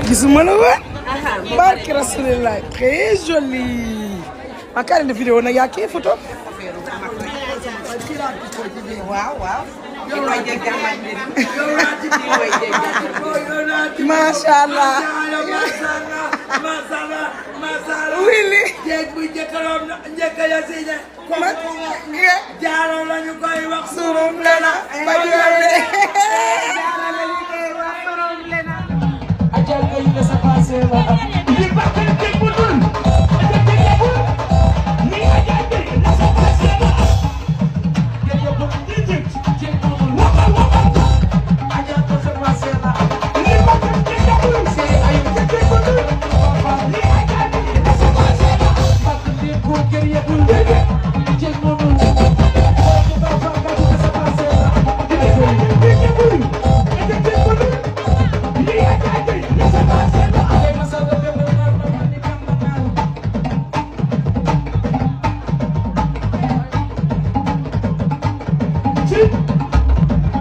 Gisuma la woon. Barke Rasulillah très joli. Ma kare de vidéo nag yaa kii photo. waaw waaw. Masha Allah. Wili. jéeg bu njëkkaloon njëkk ya si ne. jaaroo la ñu koy wax. Surum lena. ba joole. jaaroo la ñu koy wax surum lena. Ajal nga yi nga sa passé la.